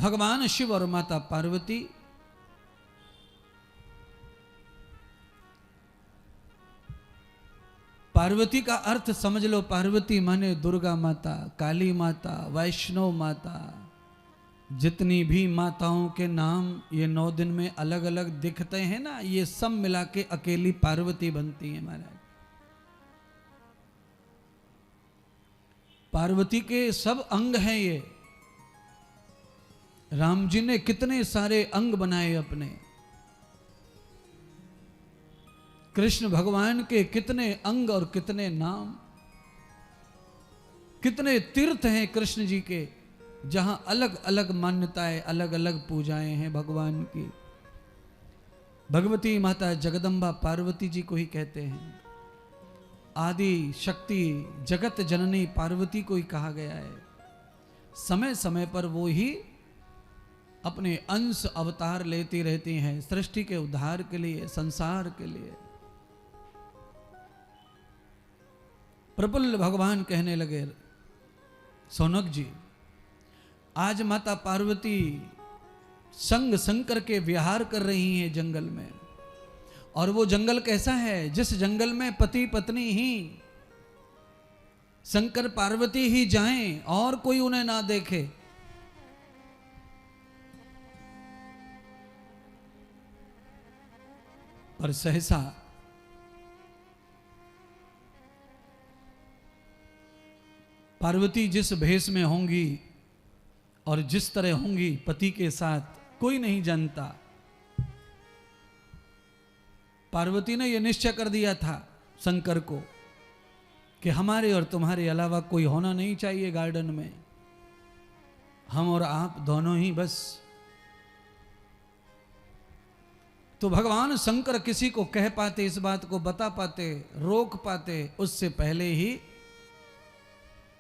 भगवान शिव और माता पार्वती पार्वती का अर्थ समझ लो, पार्वती माने दुर्गा माता, काली माता, वैष्णव माता, जितनी भी माताओं के नाम ये 9 दिन में अलग अलग दिखते हैं ना, ये सब मिला के अकेली पार्वती बनती है महाराज। पार्वती के सब अंग हैं ये। राम जी ने कितने सारे अंग बनाए अपने, कृष्ण भगवान के कितने अंग और कितने नाम, कितने तीर्थ हैं कृष्ण जी के, जहां अलग अलग मान्यताएं, अलग अलग पूजाएं हैं भगवान की। भगवती माता जगदम्बा पार्वती जी को ही कहते हैं। आदि शक्ति जगत जननी पार्वती को ही कहा गया है। समय समय पर वो ही अपने अंश अवतार लेती रहती हैं सृष्टि के उद्धार के लिए, संसार के लिए। प्रफुल्ल भगवान कहने लगे, सौनक जी, आज माता पार्वती संग शंकर के विहार कर रही हैं जंगल में। और वो जंगल कैसा है? जिस जंगल में पति पत्नी ही, शंकर पार्वती ही जाएं और कोई उन्हें ना देखे। पर सहसा पार्वती जिस भेष में होंगी और जिस तरह होंगी पति के साथ, कोई नहीं जानता। पार्वती ने यह निश्चय कर दिया था शंकर को कि हमारे और तुम्हारे अलावा कोई होना नहीं चाहिए गार्डन में, हम और आप दोनों ही बस। तो भगवान शंकर किसी को कह पाते, इस बात को बता पाते, रोक पाते, उससे पहले ही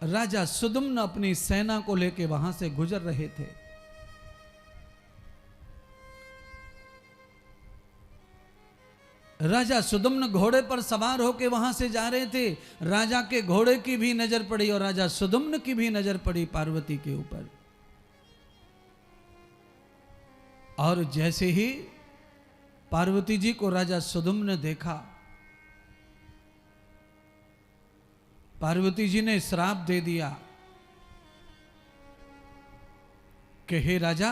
राजा सुदुम्न अपनी सेना को लेकर वहां से गुजर रहे थे। राजा सुदुम्न घोड़े पर सवार होकर वहां से जा रहे थे। राजा के घोड़े की भी नजर पड़ी और राजा सुदुम्न की भी नजर पड़ी पार्वती के ऊपर। और जैसे ही पार्वती जी को राजा सुदुम्न ने देखा, पार्वती जी ने श्राप दे दिया कि हे राजा,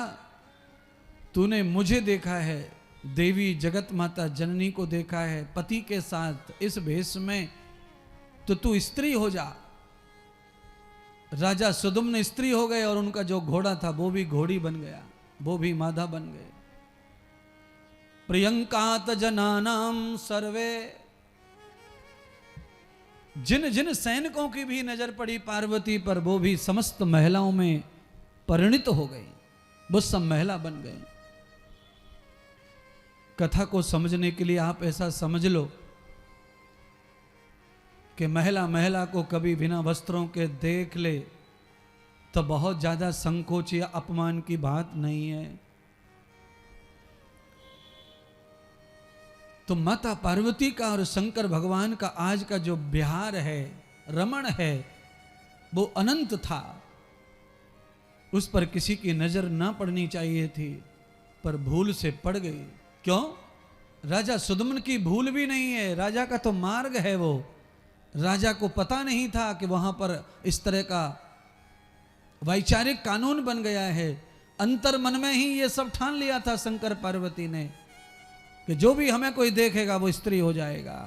तूने मुझे देखा है, देवी जगत माता जननी को देखा है पति के साथ इस भेष में, तो तू स्त्री हो जा। राजा सुदुम्न स्त्री हो गए और उनका जो घोड़ा था वो भी घोड़ी बन गया, वो भी माधा बन गए। प्रियंकात जनानाम सर्वे, जिन जिन सैनिकों की भी नजर पड़ी पार्वती पर, वो भी समस्त महिलाओं में परिणित हो गई, वो सब महिला बन गए। कथा को समझने के लिए आप ऐसा समझ लो कि महिला महिला को कभी बिना वस्त्रों के देख ले तो बहुत ज्यादा संकोच या अपमान की बात नहीं है। तो माता पार्वती का और शंकर भगवान का आज का जो विहार है, रमण है, वो अनंत था। उस पर किसी की नजर ना पड़नी चाहिए थी, पर भूल से पड़ गई। क्यों? राजा सुदुम्न की भूल भी नहीं है, राजा का तो मार्ग है वो। राजा को पता नहीं था कि वहां पर इस तरह का वैचारिक कानून बन गया है। अंतर मन में ही ये सब ठान लिया था शंकर पार्वती ने कि जो भी हमें कोई देखेगा वो स्त्री हो जाएगा।